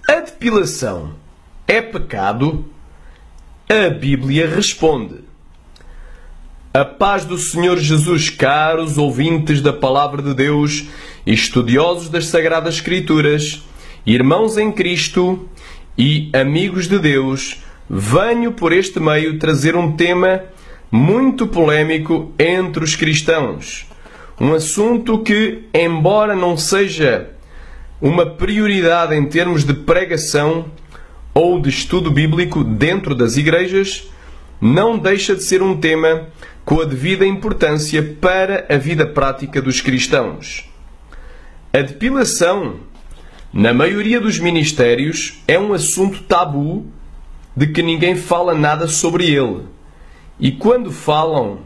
A depilação é pecado? A Bíblia responde. A paz do Senhor Jesus, caros ouvintes da Palavra de Deus, estudiosos das Sagradas Escrituras, irmãos em Cristo e amigos de Deus, venho por este meio trazer um tema muito polémico entre os cristãos. Um assunto que, embora não seja uma prioridade em termos de pregação ou de estudo bíblico dentro das igrejas, não deixa de ser um tema com a devida importância para a vida prática dos cristãos. A depilação, na maioria dos ministérios, é um assunto tabu de que ninguém fala nada sobre ele. E quando falam,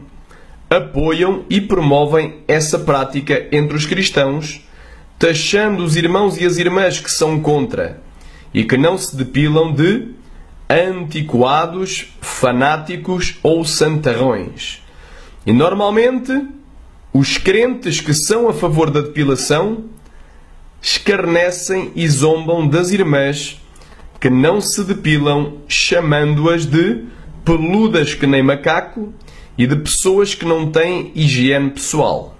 apoiam e promovem essa prática entre os cristãos, taxando os irmãos e as irmãs que são contra e que não se depilam de antiquados, fanáticos ou santarrões. E normalmente, os crentes que são a favor da depilação escarnecem e zombam das irmãs que não se depilam, chamando-as de peludas que nem macaco e de pessoas que não têm higiene pessoal.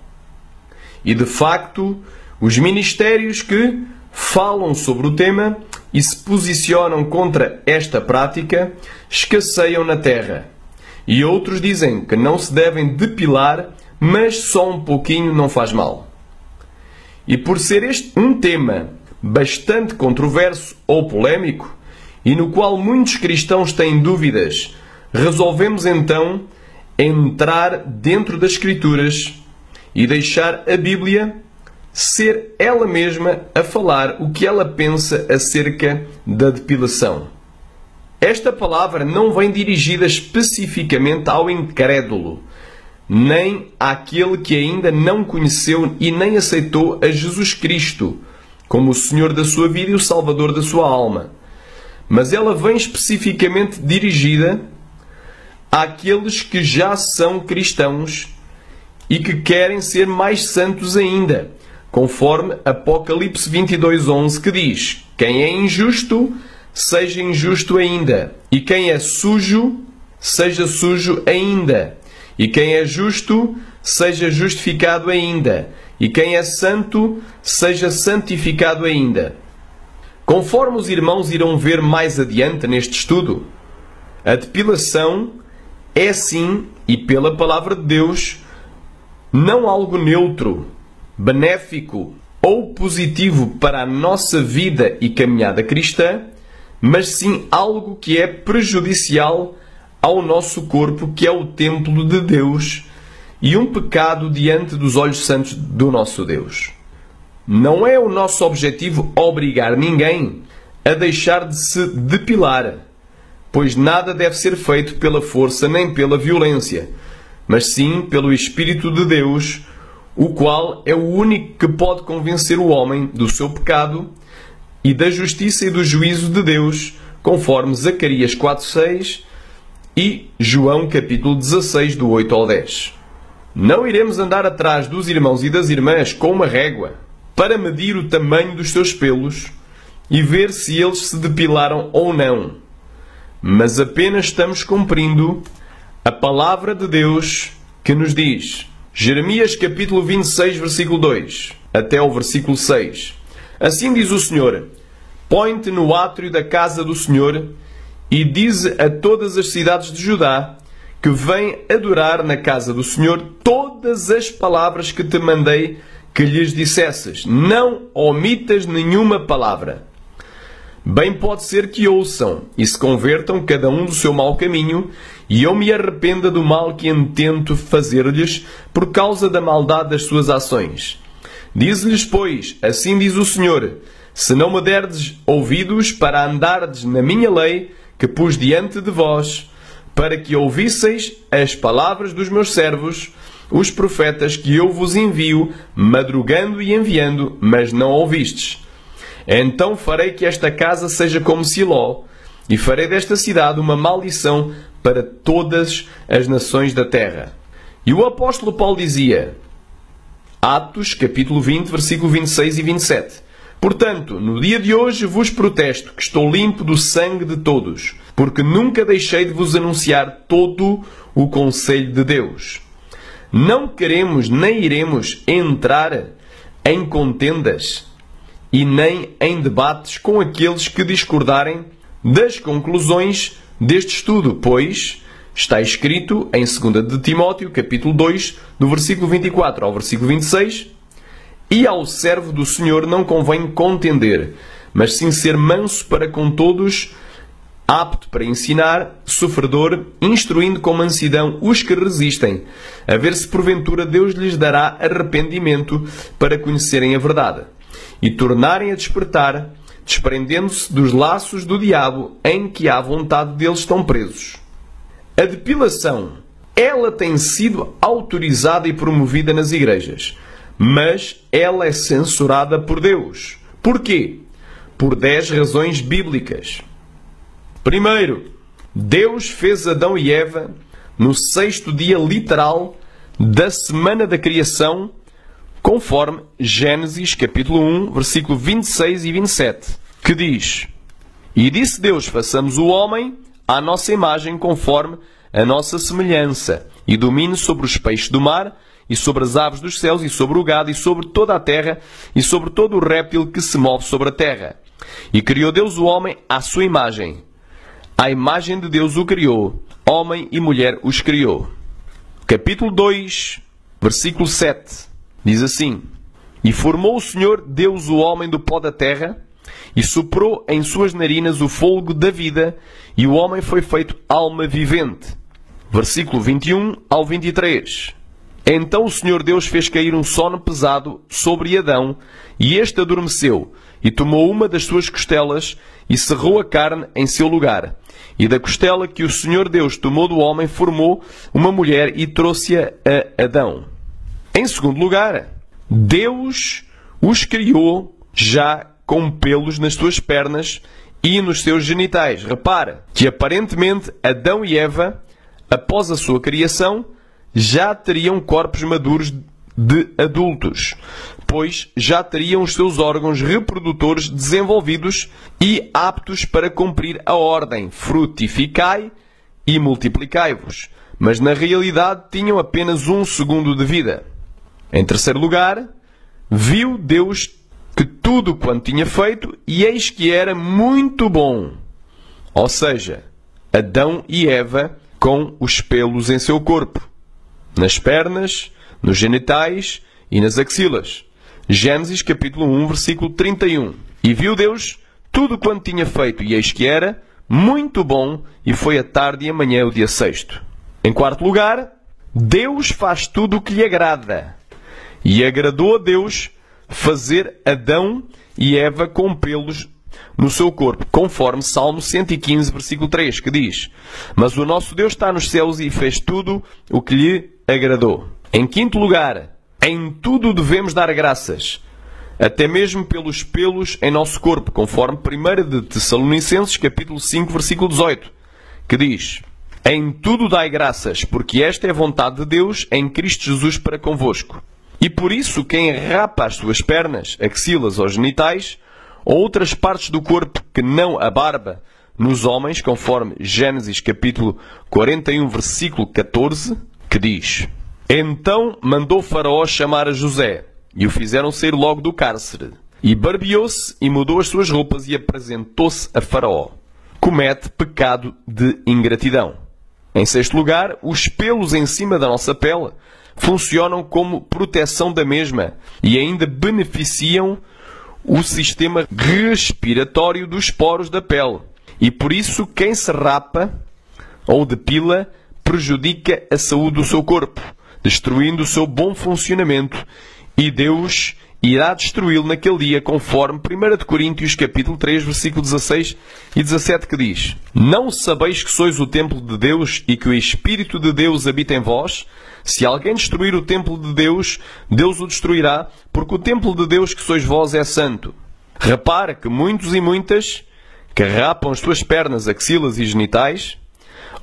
E de facto, os ministérios que falam sobre o tema e se posicionam contra esta prática escasseiam na terra. E outros dizem que não se devem depilar, mas só um pouquinho não faz mal. E por ser este um tema bastante controverso ou polémico, e no qual muitos cristãos têm dúvidas, resolvemos então entrar dentro das Escrituras e deixar a Bíblia ser ela mesma a falar o que ela pensa acerca da depilação. Esta palavra não vem dirigida especificamente ao incrédulo, nem àquele que ainda não conheceu e nem aceitou a Jesus Cristo como o Senhor da sua vida e o Salvador da sua alma. Mas ela vem especificamente dirigida àqueles que já são cristãos e que querem ser mais santos ainda, conforme Apocalipse 22:11, que diz: quem é injusto, seja injusto ainda, e quem é sujo, seja sujo ainda, e quem é justo, seja justificado ainda, e quem é santo, seja santificado ainda. Conforme os irmãos irão ver mais adiante neste estudo, a depilação é sim, e pela Palavra de Deus, não algo neutro, benéfico ou positivo para a nossa vida e caminhada cristã, mas sim algo que é prejudicial ao nosso corpo, que é o templo de Deus, e um pecado diante dos olhos santos do nosso Deus. Não é o nosso objetivo obrigar ninguém a deixar de se depilar, pois nada deve ser feito pela força nem pela violência, mas sim pelo Espírito de Deus, o qual é o único que pode convencer o homem do seu pecado e da justiça e do juízo de Deus, conforme Zacarias 4:6 e João capítulo 16, do 8 ao 10. Não iremos andar atrás dos irmãos e das irmãs com uma régua para medir o tamanho dos seus pelos e ver se eles se depilaram ou não, mas apenas estamos cumprindo a palavra de Deus que nos diz, Jeremias capítulo 26, versículo 2, até o versículo 6. Assim diz o Senhor: põe-te no átrio da casa do Senhor e dize a todas as cidades de Judá que vêm adorar na casa do Senhor todas as palavras que te mandei que lhes dissesses. Não omitas nenhuma palavra. Bem pode ser que ouçam e se convertam cada um do seu mau caminho, e eu me arrependa do mal que intento fazer-lhes por causa da maldade das suas ações. Diz-lhes, pois, assim diz o Senhor: se não me derdes ouvidos para andardes na minha lei que pus diante de vós, para que ouvisseis as palavras dos meus servos, os profetas que eu vos envio, madrugando e enviando, mas não ouvistes. Então farei que esta casa seja como Siló, e farei desta cidade uma maldição para todas as nações da terra. E o apóstolo Paulo dizia, Atos, capítulo 20, versículo 26 e 27, Portanto, no dia de hoje vos protesto que estou limpo do sangue de todos, porque nunca deixei de vos anunciar todo o conselho de Deus. Não queremos nem iremos entrar em contendas e nem em debates com aqueles que discordarem das conclusões deste estudo, pois está escrito em 2 de Timóteo, capítulo 2, do versículo 24 ao versículo 26, e ao servo do Senhor não convém contender, mas sim ser manso para com todos, apto para ensinar, sofredor, instruindo com mansidão os que resistem, a ver se porventura Deus lhes dará arrependimento para conhecerem a verdade, e tornarem a despertar, desprendendo-se dos laços do diabo em que à vontade deles estão presos. A depilação, ela tem sido autorizada e promovida nas igrejas, mas ela é censurada por Deus. Porquê? Por 10 razões bíblicas. Primeiro, Deus fez Adão e Eva no 6º dia literal da semana da criação, conforme Gênesis capítulo 1, versículo 26 e 27, que diz: E disse Deus, façamos o homem à nossa imagem, conforme a nossa semelhança, e domine sobre os peixes do mar, e sobre as aves dos céus, e sobre o gado, e sobre toda a terra, e sobre todo o réptil que se move sobre a terra. E criou Deus o homem à sua imagem. À imagem de Deus o criou, homem e mulher os criou. Capítulo 2, versículo 7, diz assim: E formou o Senhor Deus o homem do pó da terra, e soprou em suas narinas o fôlego da vida, e o homem foi feito alma vivente. Versículo 21 ao 23. Então o Senhor Deus fez cair um sono pesado sobre Adão, e este adormeceu, e tomou uma das suas costelas, e cerrou a carne em seu lugar. E da costela que o Senhor Deus tomou do homem, formou uma mulher e trouxe-a a Adão. Em segundo lugar, Deus os criou já com pelos nas suas pernas e nos seus genitais. Repara que aparentemente Adão e Eva, após a sua criação, já teriam corpos maduros de adultos, pois já teriam os seus órgãos reprodutores desenvolvidos e aptos para cumprir a ordem: frutificai e multiplicai-vos. Mas na realidade tinham apenas 1 segundo de vida. Em terceiro lugar, viu Deus que tudo quanto tinha feito, e eis que era muito bom. Ou seja, Adão e Eva com os pelos em seu corpo, nas pernas, nos genitais e nas axilas. Gênesis capítulo 1, versículo 31. E viu Deus tudo quanto tinha feito, e eis que era muito bom, e foi a tarde e a manhã o dia 6º. Em quarto lugar, Deus faz tudo o que lhe agrada. E agradou a Deus fazer Adão e Eva com pelos no seu corpo, conforme Salmo 115, versículo 3, que diz: Mas o nosso Deus está nos céus e fez tudo o que lhe agradou. Em quinto lugar, em tudo devemos dar graças, até mesmo pelos pelos em nosso corpo, conforme 1 de Tessalonicenses, capítulo 5, versículo 18, que diz: Em tudo dai graças, porque esta é a vontade de Deus em Cristo Jesus para convosco. E por isso quem rapa as suas pernas, axilas ou genitais, ou outras partes do corpo que não a barba, nos homens, conforme Gênesis capítulo 41, versículo 14, que diz: Então mandou Faraó chamar a José, e o fizeram sair logo do cárcere. E barbeou-se e mudou as suas roupas e apresentou-se a Faraó. Comete pecado de ingratidão. Em sexto lugar, os pelos em cima da nossa pele funcionam como proteção da mesma e ainda beneficiam o sistema respiratório dos poros da pele. E por isso quem se rapa ou depila prejudica a saúde do seu corpo, destruindo o seu bom funcionamento, e Deus irá destruí-lo naquele dia, conforme 1 de Coríntios capítulo 3, versículo 16 e 17, que diz: Não sabeis que sois o templo de Deus e que o Espírito de Deus habita em vós? Se alguém destruir o templo de Deus, Deus o destruirá, porque o templo de Deus que sois vós é santo. Repara que muitos e muitas que rapam as suas pernas, axilas e genitais,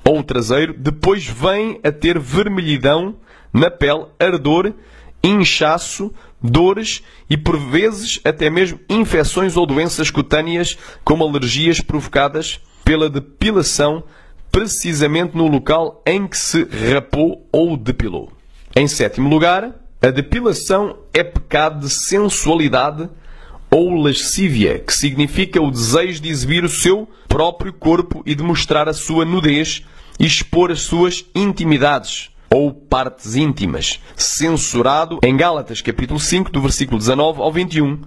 ou o traseiro, depois vêm a ter vermelhidão na pele, ardor, inchaço, dores e, por vezes, até mesmo infecções ou doenças cutâneas, como alergias provocadas pela depilação, precisamente no local em que se rapou ou depilou. Em sétimo lugar, a depilação é pecado de sensualidade ou lascívia, que significa o desejo de exibir o seu próprio corpo e de mostrar a sua nudez e expor as suas intimidades ou partes íntimas, censurado em Gálatas capítulo 5, do versículo 19 ao 21,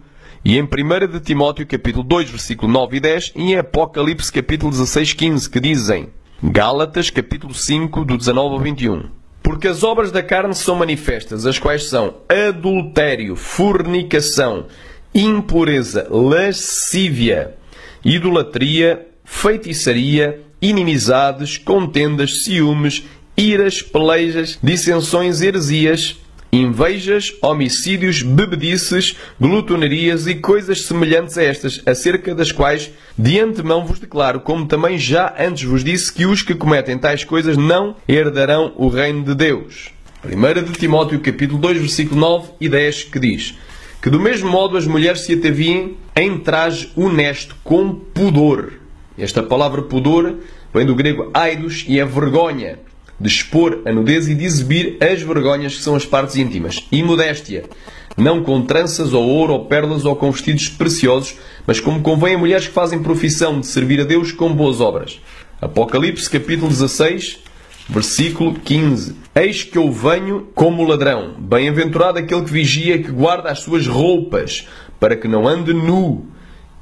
e em 1 de Timóteo capítulo 2, versículo 9 e 10, e em Apocalipse capítulo 16, 15, que dizem, Gálatas capítulo 5, do 19 ao 21. Porque as obras da carne são manifestas, as quais são adultério, fornicação, impureza, lascívia, idolatria, feitiçaria, inimizades, contendas, ciúmes, iras, pelejas, dissensões, heresias, invejas, homicídios, bebedices, glutonarias e coisas semelhantes a estas, acerca das quais de antemão vos declaro, como também já antes vos disse, que os que cometem tais coisas não herdarão o reino de Deus. 1 de Timóteo capítulo 2, versículo 9 e 10, que diz que do mesmo modo as mulheres se ataviem em traje honesto, com pudor. Esta palavra pudor vem do grego aidos e é vergonha, de expor a nudez e de exibir as vergonhas que são as partes íntimas. E modéstia, não com tranças ou ouro ou pérolas ou com vestidos preciosos, mas como convém a mulheres que fazem profissão de servir a Deus com boas obras. Apocalipse capítulo 16, versículo 15. Eis que eu venho como ladrão. Bem-aventurado aquele que vigia e que guarda as suas roupas, para que não ande nu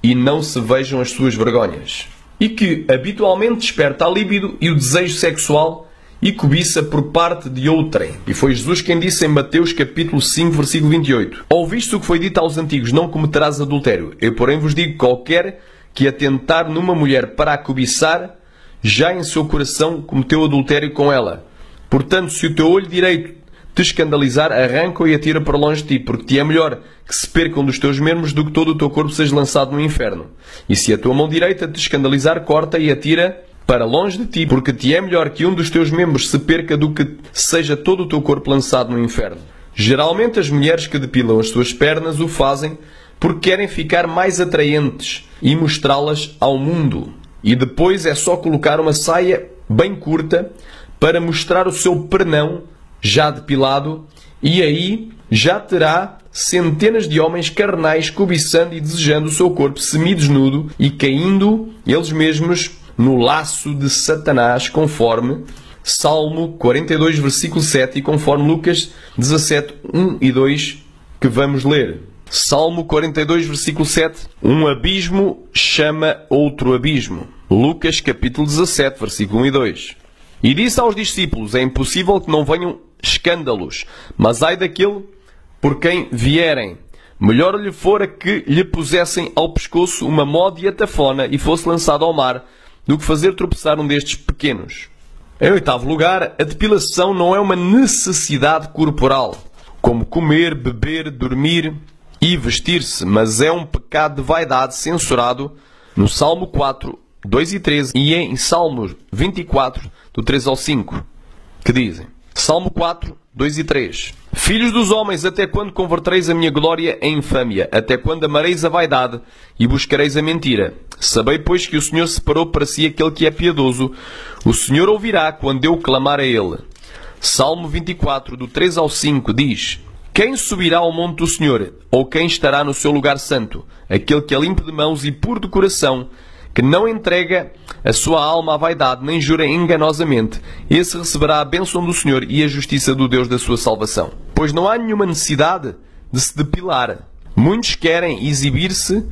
e não se vejam as suas vergonhas. E que habitualmente desperta a líbido e o desejo sexual e cobiça por parte de outrem. E foi Jesus quem disse em Mateus capítulo 5, versículo 28. Ouviste o que foi dito aos antigos, não cometerás adultério. Eu, porém, vos digo, qualquer que atentar numa mulher para a cobiçar, já em seu coração cometeu adultério com ela. Portanto, se o teu olho direito te escandalizar, arranca-o e atira para longe de ti, porque te é melhor que se percam dos teus membros do que todo o teu corpo seja lançado no inferno. E se a tua mão direita te escandalizar, corta e atira para longe de ti, porque te é melhor que um dos teus membros se perca do que seja todo o teu corpo lançado no inferno. Geralmente as mulheres que depilam as suas pernas o fazem porque querem ficar mais atraentes e mostrá-las ao mundo. E depois é só colocar uma saia bem curta para mostrar o seu pernão já depilado, e aí já terá centenas de homens carnais cobiçando e desejando o seu corpo semidesnudo e caindo eles mesmos no laço de Satanás, conforme Salmo 42, versículo 7 e conforme Lucas 17, 1 e 2, que vamos ler. Salmo 42, versículo 7. Um abismo chama outro abismo. Lucas capítulo 17, versículo 1 e 2. E disse aos discípulos, é impossível que não venham escândalos, mas ai daquele por quem vierem. Melhor lhe fora que lhe pusessem ao pescoço uma mó de atafona e fosse lançado ao mar, do que fazer tropeçar um destes pequenos. Em oitavo lugar, a depilação não é uma necessidade corporal, como comer, beber, dormir e vestir-se, mas é um pecado de vaidade censurado no Salmo 4, 2 e 13 e em Salmos 24, do 3 ao 5, que dizem, Salmo 4, 2 e 3. Filhos dos homens, até quando convertereis a minha glória em infâmia? Até quando amareis a vaidade e buscareis a mentira? Sabei, pois, que o Senhor separou para si aquele que é piedoso. O Senhor ouvirá quando eu clamar a ele. Salmo 24, do 3 ao 5, diz, quem subirá ao monte do Senhor? Ou quem estará no seu lugar santo? Aquele que é limpo de mãos e puro de coração, que não entrega a sua alma à vaidade, nem jura enganosamente, esse receberá a bênção do Senhor e a justiça do Deus da sua salvação. Pois não há nenhuma necessidade de se depilar. Muitos querem exibir-se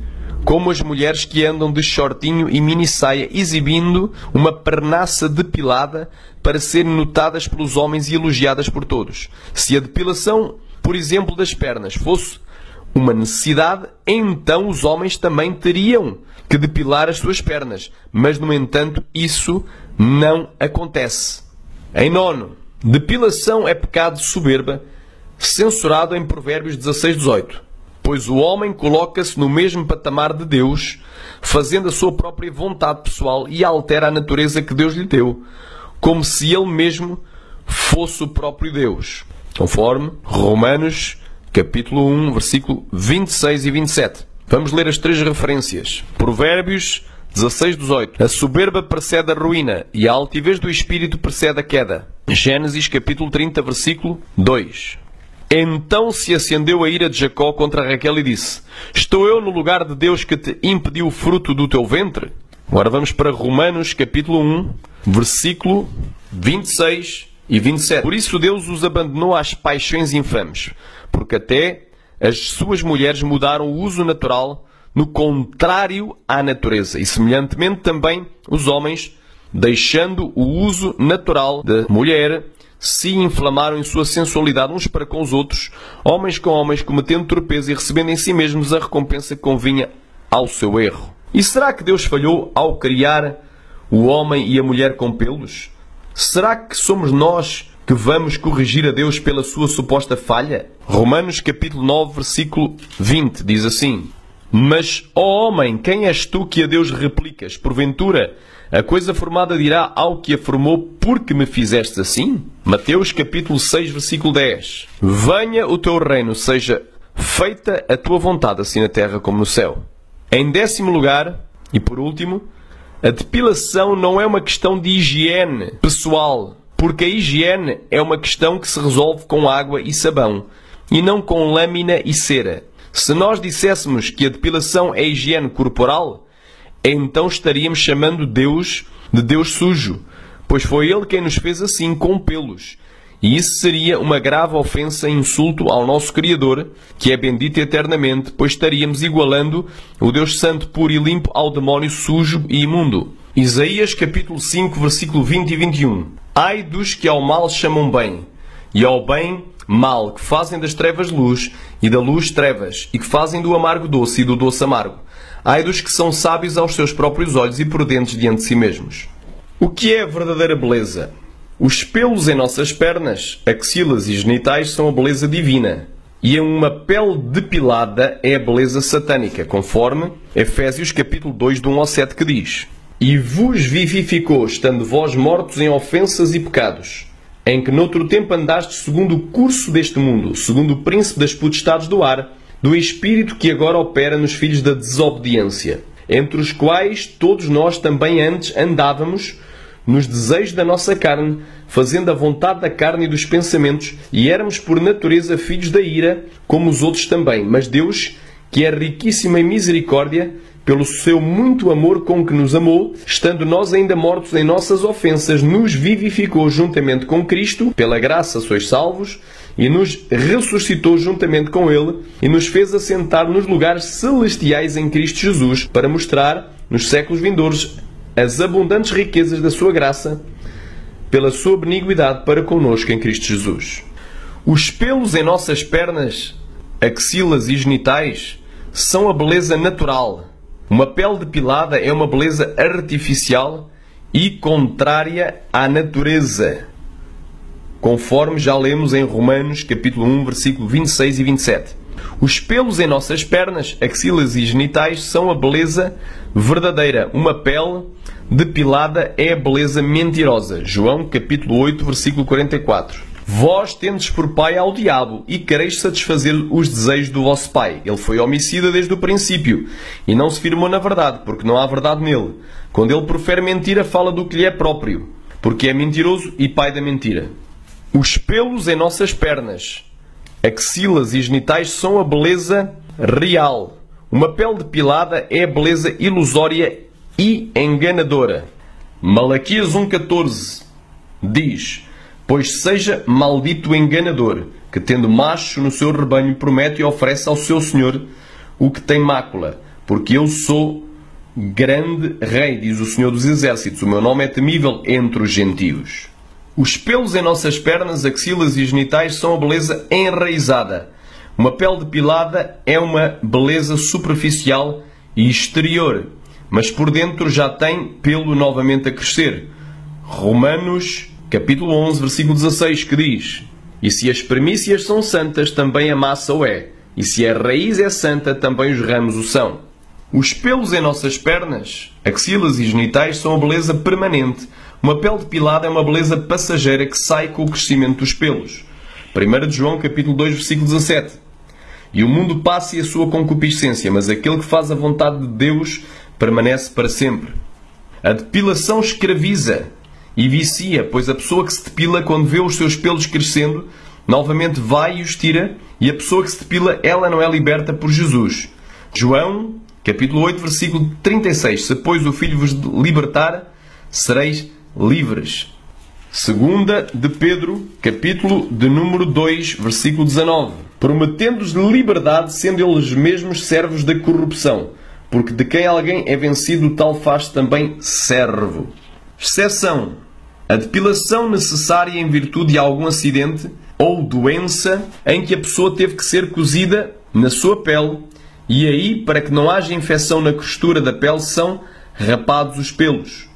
como as mulheres que andam de shortinho e mini-saia, exibindo uma pernaça depilada para serem notadas pelos homens e elogiadas por todos. Se a depilação, por exemplo, das pernas fosse uma necessidade, então os homens também teriam que depilar as suas pernas. Mas, no entanto, isso não acontece. Em nono, depilação é pecado de soberba, censurado em Provérbios 16, 18. Pois o homem coloca-se no mesmo patamar de Deus, fazendo a sua própria vontade pessoal e altera a natureza que Deus lhe deu, como se ele mesmo fosse o próprio Deus. Conforme Romanos capítulo 1, versículo 26 e 27. Vamos ler as 3 referências. Provérbios 16:18. A soberba precede a ruína e a altivez do espírito precede a queda. Gênesis capítulo 30, versículo 2. Então se acendeu a ira de Jacó contra Raquel e disse: Estou eu no lugar de Deus que te impediu o fruto do teu ventre? Agora vamos para Romanos capítulo 1, versículo 26 e 27. Por isso Deus os abandonou às paixões infames, porque até as suas mulheres mudaram o uso natural no contrário à natureza. E semelhantemente também os homens, deixando o uso natural da mulher, se inflamaram em sua sensualidade uns para com os outros, homens com homens, cometendo torpeza e recebendo em si mesmos a recompensa que convinha ao seu erro. E será que Deus falhou ao criar o homem e a mulher com pelos? Será que somos nós que vamos corrigir a Deus pela sua suposta falha? Romanos capítulo 9, versículo 20 diz assim: Mas, ó homem, quem és tu que a Deus replicas? Porventura, a coisa formada dirá ao que a formou: porque me fizeste assim? Mateus capítulo 6, versículo 10. Venha o teu reino, seja feita a tua vontade, assim na terra como no céu. Em 10º lugar, e por último, a depilação não é uma questão de higiene pessoal, porque a higiene é uma questão que se resolve com água e sabão, e não com lâmina e cera. Se nós disséssemos que a depilação é higiene corporal, então estaríamos chamando Deus de Deus sujo, pois foi Ele quem nos fez assim, com pelos. E isso seria uma grave ofensa e insulto ao nosso Criador, que é bendito eternamente, pois estaríamos igualando o Deus Santo, puro e limpo ao demónio sujo e imundo. Isaías capítulo 5, versículo 20 e 21. Ai dos que ao mal chamam bem, e ao bem mal, que fazem das trevas luz, e da luz trevas, e que fazem do amargo doce e do doce amargo. Ai dos que são sábios aos seus próprios olhos e prudentes diante de si mesmos. O que é a verdadeira beleza? Os pelos em nossas pernas, axilas e genitais são a beleza divina, e uma pele depilada é a beleza satânica, conforme Efésios capítulo 2, do 1 ao 7, que diz: E vos vivificou, estando vós mortos em ofensas e pecados, em que noutro tempo andastes segundo o curso deste mundo, segundo o príncipe das potestades do ar, do espírito que agora opera nos filhos da desobediência, entre os quais todos nós também antes andávamos nos desejos da nossa carne, fazendo a vontade da carne e dos pensamentos, e éramos por natureza filhos da ira, como os outros também. Mas Deus, que é riquíssimo em misericórdia, pelo seu muito amor com que nos amou, estando nós ainda mortos em nossas ofensas, nos vivificou juntamente com Cristo, pela graça sois salvos, e nos ressuscitou juntamente com Ele, e nos fez assentar nos lugares celestiais em Cristo Jesus, para mostrar, nos séculos vindouros, as abundantes riquezas da sua graça, pela sua benignidade para conosco em Cristo Jesus. Os pelos em nossas pernas, axilas e genitais, são a beleza natural. Uma pele depilada é uma beleza artificial e contrária à natureza, conforme já lemos em Romanos capítulo 1, versículo 26 e 27. Os pelos em nossas pernas, axilas e genitais são a beleza verdadeira. Uma pele depilada é a beleza mentirosa. João capítulo 8, versículo 44. Vós tendes por pai ao diabo e quereis satisfazer os desejos do vosso pai. Ele foi homicida desde o princípio e não se firmou na verdade, porque não há verdade nele. Quando ele profere mentira, fala do que lhe é próprio, porque é mentiroso e pai da mentira. Os pelos em nossas pernas, axilas e genitais são a beleza real. Uma pele depilada é a beleza ilusória e enganadora. Malaquias 1,14 diz: Pois seja maldito o enganador, que tendo macho no seu rebanho promete e oferece ao seu senhor o que tem mácula, porque eu sou grande rei, diz o Senhor dos Exércitos, o meu nome é temível entre os gentios. Os pelos em nossas pernas, axilas e genitais são a beleza enraizada. Uma pele depilada é uma beleza superficial e exterior, mas por dentro já tem pelo novamente a crescer. Romanos capítulo 11, versículo 16, que diz: E se as primícias são santas, também a massa o é. E se a raiz é santa, também os ramos o são. Os pelos em nossas pernas, axilas e genitais são a beleza permanente. Uma pele depilada é uma beleza passageira que sai com o crescimento dos pelos. 1 de João capítulo 2, versículo 17. e o mundo passa e a sua concupiscência, mas aquele que faz a vontade de Deus permanece para sempre. A depilação escraviza e vicia, pois a pessoa que se depila, quando vê os seus pelos crescendo, novamente vai e os tira, e a pessoa que se depila, ela não é liberta por Jesus. João, capítulo 8, versículo 36. Se, pois, o Filho vos libertar, sereis livres. Segunda de Pedro, capítulo de número 2, versículo 19. Prometendo-os liberdade, sendo eles mesmos servos da corrupção, porque de quem alguém é vencido, tal faz também servo. Exceção: a depilação necessária em virtude de algum acidente ou doença em que a pessoa teve que ser cozida na sua pele, e aí, para que não haja infecção na costura da pele, são rapados os pelos.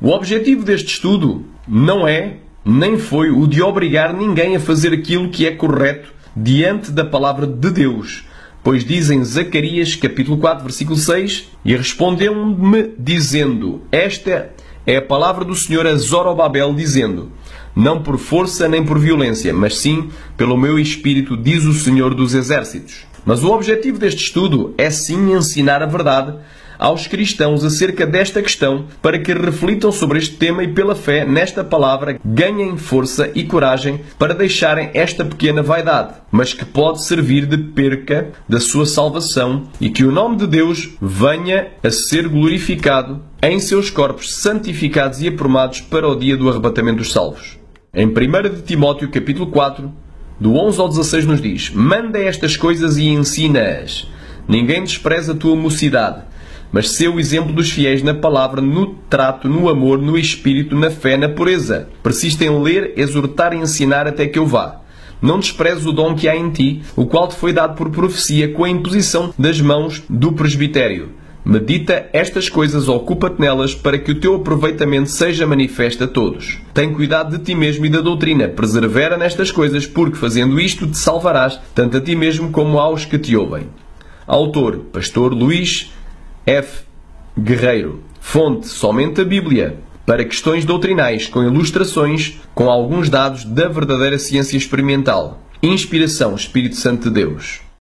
O objetivo deste estudo não é, nem foi, o de obrigar ninguém a fazer aquilo que é correto diante da palavra de Deus, pois diz em Zacarias, capítulo 4, versículo 6, e respondeu-me dizendo: esta é a palavra do Senhor a Zorobabel, dizendo: não por força nem por violência, mas sim pelo meu Espírito, diz o Senhor dos Exércitos. Mas o objetivo deste estudo é sim ensinar a verdade aos cristãos acerca desta questão, para que reflitam sobre este tema e, pela fé nesta palavra, ganhem força e coragem para deixarem esta pequena vaidade, mas que pode servir de perca da sua salvação, e que o nome de Deus venha a ser glorificado em seus corpos santificados e aprumados para o dia do arrebatamento dos salvos. Em 1 de Timóteo, capítulo 4, do 11 ao 16, nos diz: manda estas coisas e ensina-as. Ninguém despreza a tua mocidade, mas sê o exemplo dos fiéis na palavra, no trato, no amor, no espírito, na fé, na pureza. Persiste em ler, exortar e ensinar até que eu vá. Não desprezes o dom que há em ti, o qual te foi dado por profecia, com a imposição das mãos do presbitério. Medita estas coisas, ocupa-te nelas, para que o teu aproveitamento seja manifesto a todos. Tem cuidado de ti mesmo e da doutrina, persevera nestas coisas, porque fazendo isto te salvarás, tanto a ti mesmo como aos que te ouvem. Autor: Pastor Luís F. Guerreiro. Fonte: somente a Bíblia. Para questões doutrinais, com ilustrações, com alguns dados da verdadeira ciência experimental. Inspiração: Espírito Santo de Deus.